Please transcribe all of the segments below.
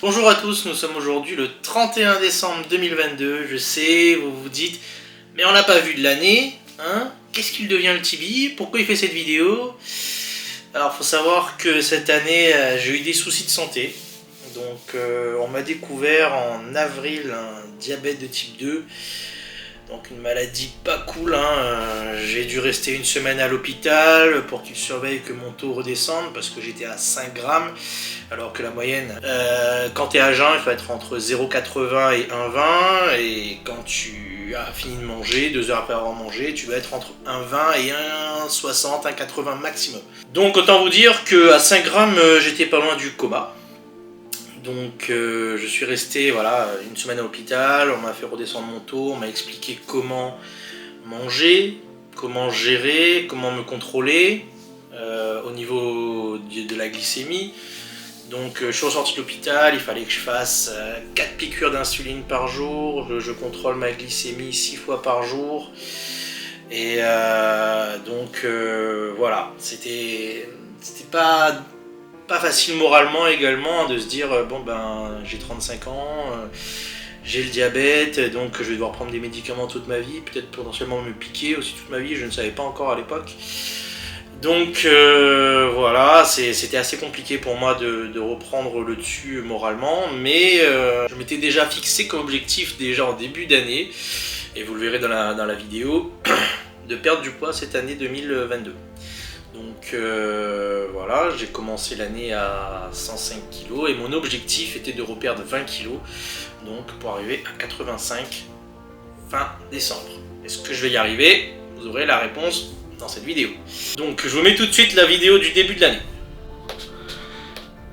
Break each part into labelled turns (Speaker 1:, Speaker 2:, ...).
Speaker 1: Bonjour à tous, nous sommes aujourd'hui le 31 décembre 2022. Je sais, vous vous dites, mais on n'a pas vu de l'année, hein? Qu'est-ce qu'il devient le Tibi? Pourquoi il fait cette vidéo? Alors, faut savoir que cette année, j'ai eu des soucis de santé. Donc, on m'a découvert en avril un diabète de type 2. Donc une maladie pas cool, hein. J'ai dû rester une semaine à l'hôpital pour qu'ils surveillent que mon taux redescende parce que j'étais à 5 grammes alors que la moyenne, quand tu es à jeun, il faut être entre 0,80 et 1,20 et quand tu as fini de manger, 2 heures après avoir mangé, tu vas être entre 1,20 et 1,60, 1,80 maximum. Donc autant vous dire qu'à 5 grammes, j'étais pas loin du coma. Donc je suis resté une semaine à l'hôpital, on m'a fait redescendre mon taux, on m'a expliqué comment manger, comment gérer, comment me contrôler au niveau de la glycémie. Donc je suis ressorti de l'hôpital, il fallait que je fasse 4 piqûres d'insuline par jour, je contrôle ma glycémie 6 fois par jour. Et voilà, c'était pas facile moralement également de se dire j'ai 35 ans, j'ai le diabète, donc je vais devoir prendre des médicaments toute ma vie, peut-être potentiellement me piquer aussi toute ma vie, je ne savais pas encore à l'époque. Donc voilà, c'était assez compliqué pour moi de reprendre le dessus moralement, mais je m'étais déjà fixé comme objectif déjà en début d'année, et vous le verrez dans la vidéo, de perdre du poids cette année 2022. Donc voilà, j'ai commencé l'année à 105 kg et mon objectif était de reperdre 20 kg, donc pour arriver à 85 fin décembre. Est-ce que je vais y arriver? Vous aurez la réponse dans cette vidéo. Donc je vous mets tout de suite la vidéo du début de l'année.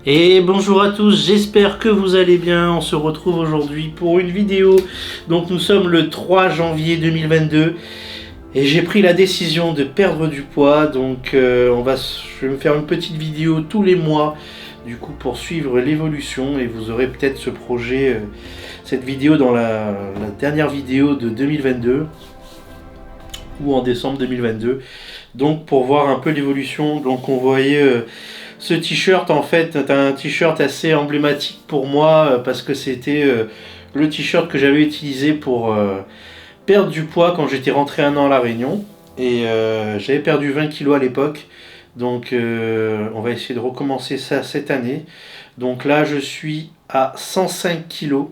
Speaker 1: Et bonjour à tous, j'espère que vous allez bien. On se retrouve aujourd'hui pour une vidéo. Donc nous sommes le 3 janvier 2022. Et j'ai pris la décision de perdre du poids, donc je vais me faire une petite vidéo tous les mois, du coup pour suivre l'évolution, et vous aurez peut-être ce projet, cette vidéo dans la dernière vidéo de 2022, ou en décembre 2022, donc pour voir un peu l'évolution. Donc on voyait ce t-shirt, en fait, c'est un t-shirt assez emblématique pour moi, parce que c'était le t-shirt que j'avais utilisé pour perdre du poids quand j'étais rentré 1 an à La Réunion, et j'avais perdu 20 kg à l'époque, donc on va essayer de recommencer ça cette année. Donc là je suis à 105 kg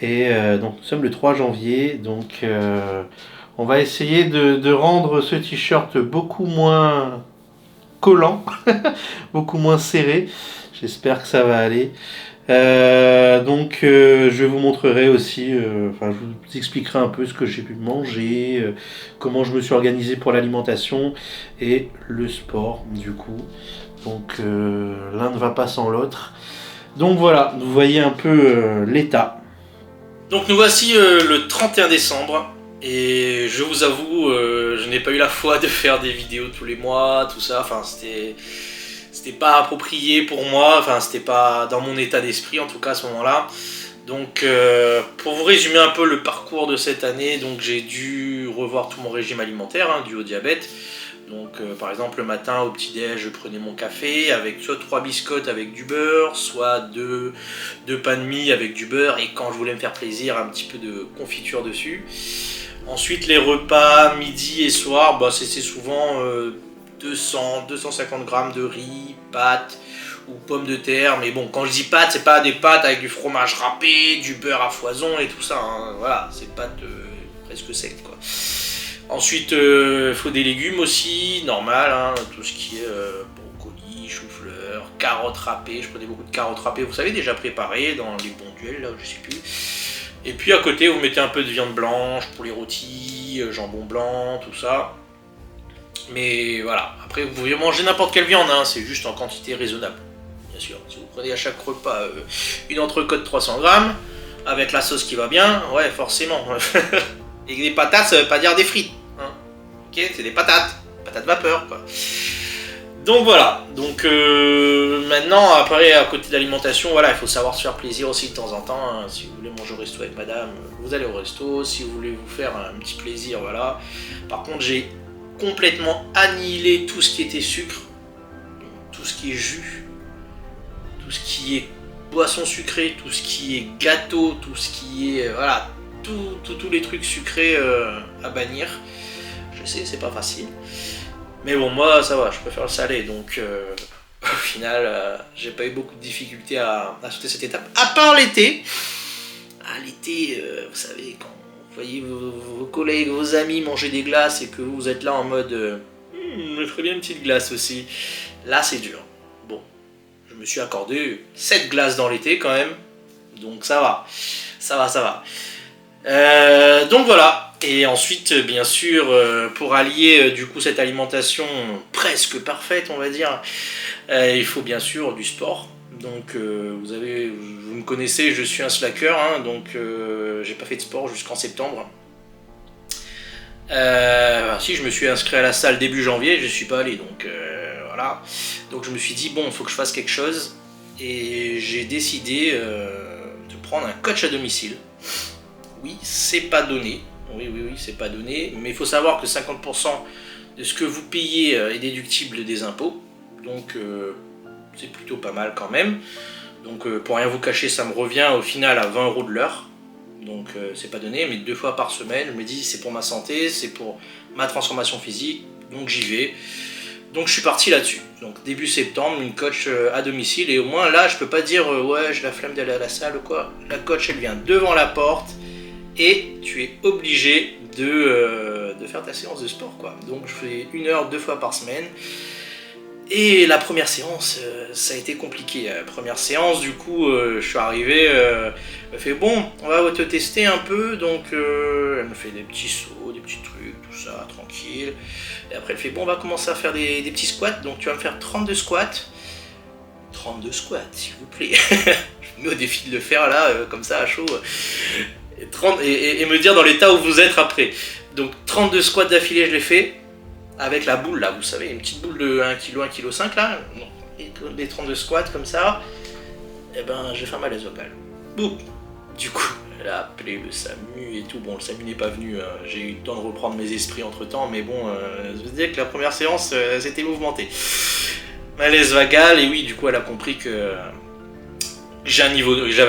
Speaker 1: et donc nous sommes le 3 janvier, donc on va essayer de rendre ce t-shirt beaucoup moins collant, beaucoup moins serré. J'espère que ça va aller. Je vous montrerai aussi, je vous expliquerai un peu ce que j'ai pu manger, comment je me suis organisé pour l'alimentation et le sport du coup. Donc l'un ne va pas sans l'autre. Donc voilà, vous voyez un peu l'état. Donc nous voici le 31 décembre. Et je vous avoue, je n'ai pas eu la foi de faire des vidéos tous les mois, tout ça, c'était pas approprié pour moi, enfin c'était pas dans mon état d'esprit en tout cas à ce moment-là. Donc pour vous résumer un peu le parcours de cette année, donc j'ai dû revoir tout mon régime alimentaire dû au diabète. Donc par exemple le matin au petit-déj je prenais mon café avec soit 3 biscottes avec du beurre, soit 2 pains de mie avec du beurre, et quand je voulais me faire plaisir un petit peu de confiture dessus. Ensuite les repas midi et soir, c'était souvent 200-250 grammes de riz, pâtes ou pommes de terre. Mais bon, quand je dis pâtes, c'est pas des pâtes avec du fromage râpé, du beurre à foison et tout ça, hein. Voilà, c'est pâtes presque secs quoi. Ensuite, il faut des légumes aussi, normal, hein, tout ce qui est brocoli, chou-fleur, carottes râpées. Je prenais beaucoup de carottes râpées, vous savez, déjà préparées dans les bonduels, là, je sais plus. Et puis à côté, vous mettez un peu de viande blanche pour les rôtis, jambon blanc, tout ça. Mais voilà, après vous pouvez manger n'importe quelle viande, hein, c'est juste en quantité raisonnable. Bien sûr, si vous prenez à chaque repas une entrecôte 300 grammes, avec la sauce qui va bien, ouais, forcément. Et des patates, ça veut pas dire des frites. Hein. Ok, c'est des patates vapeur, quoi. Donc voilà, donc maintenant, après, à côté de l'alimentation, voilà, il faut savoir se faire plaisir aussi de temps en temps. Hein. Si vous voulez manger au resto avec madame, vous allez au resto. Si vous voulez vous faire un petit plaisir, voilà. Par contre, j'ai complètement annihilé tout ce qui était sucre, tout ce qui est jus, tout ce qui est boissons sucrées, tout ce qui est gâteau, tout ce qui est... voilà, tous les trucs sucrés à bannir. Je sais, c'est pas facile. Mais bon, moi, ça va, je préfère le salé, donc... au final, j'ai pas eu beaucoup de difficultés à sauter cette étape. À part l'été. Ah, l'été, vous savez, quand vous voyez vos collègues, vos amis manger des glaces et que vous êtes là en mode je ferais bien une petite glace aussi. Là, c'est dur. Bon, je me suis accordé 7 glaces dans l'été quand même. Donc ça va. Ça va. Donc voilà. Et ensuite, bien sûr, pour allier du coup cette alimentation presque parfaite, on va dire, il faut bien sûr du sport. Donc vous me connaissez, je suis un slacker, hein, donc j'ai pas fait de sport jusqu'en septembre. Si, je me suis inscrit à la salle début janvier, je suis pas allé, donc voilà. Donc je me suis dit, bon, il faut que je fasse quelque chose. Et j'ai décidé de prendre un coach à domicile. Oui, c'est pas donné. Oui, c'est pas donné. Mais il faut savoir que 50% de ce que vous payez est déductible des impôts. Donc c'est plutôt pas mal quand même. Donc pour rien vous cacher, ça me revient au final à 20 € de l'heure. Donc c'est pas donné, mais 2 fois par semaine, je me dis c'est pour ma santé, c'est pour ma transformation physique, donc j'y vais. Donc je suis parti là-dessus. Donc début septembre, une coach à domicile, et au moins là je peux pas dire ouais j'ai la flemme d'aller à la salle ou quoi. La coach elle vient devant la porte et tu es obligé de faire ta séance de sport quoi. Donc je fais 1 heure 2 fois par semaine. Et la première séance, ça a été compliqué. La première séance, du coup, je suis arrivé, elle me fait bon, on va te tester un peu, donc elle me fait des petits sauts, des petits trucs, tout ça, tranquille. Et après elle fait bon, on va commencer à faire des petits squats, donc tu vas me faire 32 squats. 32 squats, s'il vous plaît. Je me mets au défi de le faire là, comme ça, à chaud. Et me dire dans l'état où vous êtes après. Donc 32 squats d'affilée, je l'ai fait. Avec la boule là, vous savez, une petite boule de 1 kg, 1,5 kg là, et des 32 squats comme ça, et ben j'ai fait un malaise vocal. Boum. Du coup, elle a appelé le SAMU et tout. Bon, le SAMU n'est pas venu, j'ai eu le temps de reprendre mes esprits entre temps, mais bon, je vous dis que la première séance s'était mouvementée. Malaise vagal, et oui, du coup, elle a compris que j'avais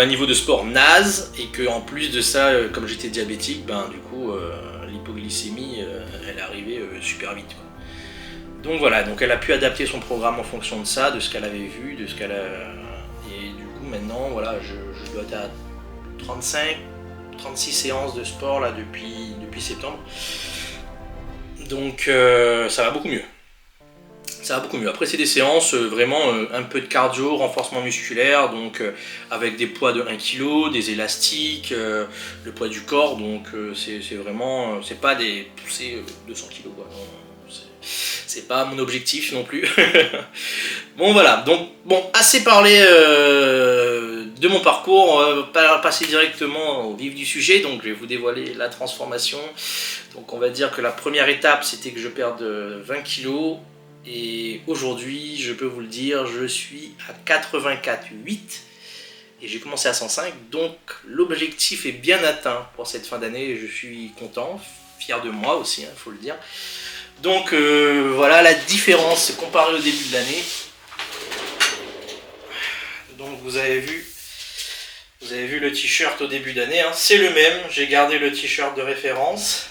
Speaker 1: un niveau de sport naze, et que en plus de ça, comme j'étais diabétique, ben du coup, l'hypoglycémie, elle arrivait super vite. Quoi. Donc voilà, donc elle a pu adapter son programme en fonction de ça, de ce qu'elle avait vu, de ce qu'elle a... Et du coup maintenant, voilà, je dois être à 36 séances de sport là depuis septembre. Donc ça va beaucoup mieux. Ça va beaucoup mieux. Après c'est des séances vraiment un peu de cardio, renforcement musculaire, donc avec des poids de 1 kg, des élastiques, le poids du corps, donc c'est vraiment, c'est pas des poussées 200 kg quoi. C'est pas mon objectif non plus. Bon voilà, donc bon, assez parlé de mon parcours, on va passer directement au vif du sujet, donc je vais vous dévoiler la transformation. Donc on va dire que la première étape c'était que je perde 20 kg. Et aujourd'hui, je peux vous le dire, je suis à 84,8 et j'ai commencé à 105, donc l'objectif est bien atteint pour cette fin d'année et je suis content, fier de moi aussi, faut le dire. Donc voilà la différence comparée au début de l'année. Donc vous avez vu le t-shirt au début d'année, hein, c'est le même, j'ai gardé le t-shirt de référence.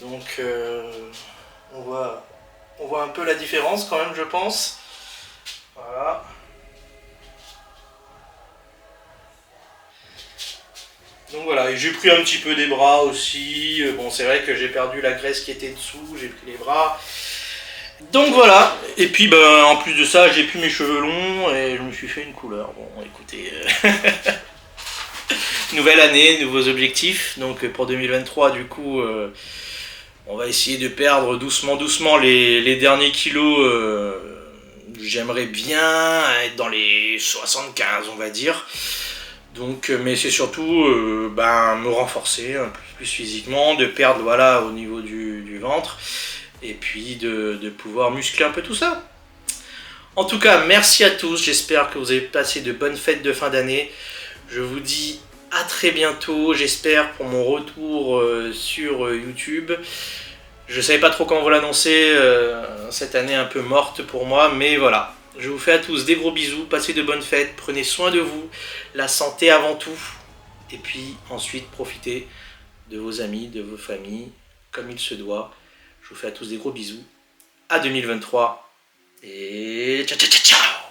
Speaker 1: Donc on voit un peu la différence quand même, je pense. Voilà. Donc voilà, et j'ai pris un petit peu des bras aussi. Bon, c'est vrai que j'ai perdu la graisse qui était dessous, j'ai pris les bras. Donc voilà, et puis ben, en plus de ça, j'ai plus mes cheveux longs et je me suis fait une couleur. Bon, écoutez, nouvelle année, nouveaux objectifs. Donc pour 2023, du coup... on va essayer de perdre doucement les derniers kilos. J'aimerais bien être dans les 75, on va dire. Donc, mais c'est surtout me renforcer un peu plus physiquement, de perdre voilà, au niveau du ventre, et puis de pouvoir muscler un peu tout ça. En tout cas, merci à tous. J'espère que vous avez passé de bonnes fêtes de fin d'année. Je vous dis à très bientôt, j'espère, pour mon retour sur YouTube. Je ne savais pas trop comment vous l'annoncer, cette année un peu morte pour moi, mais voilà. Je vous fais à tous des gros bisous, passez de bonnes fêtes, prenez soin de vous, la santé avant tout. Et puis ensuite, profitez de vos amis, de vos familles, comme il se doit. Je vous fais à tous des gros bisous. À 2023. Et ciao ciao ciao ciao.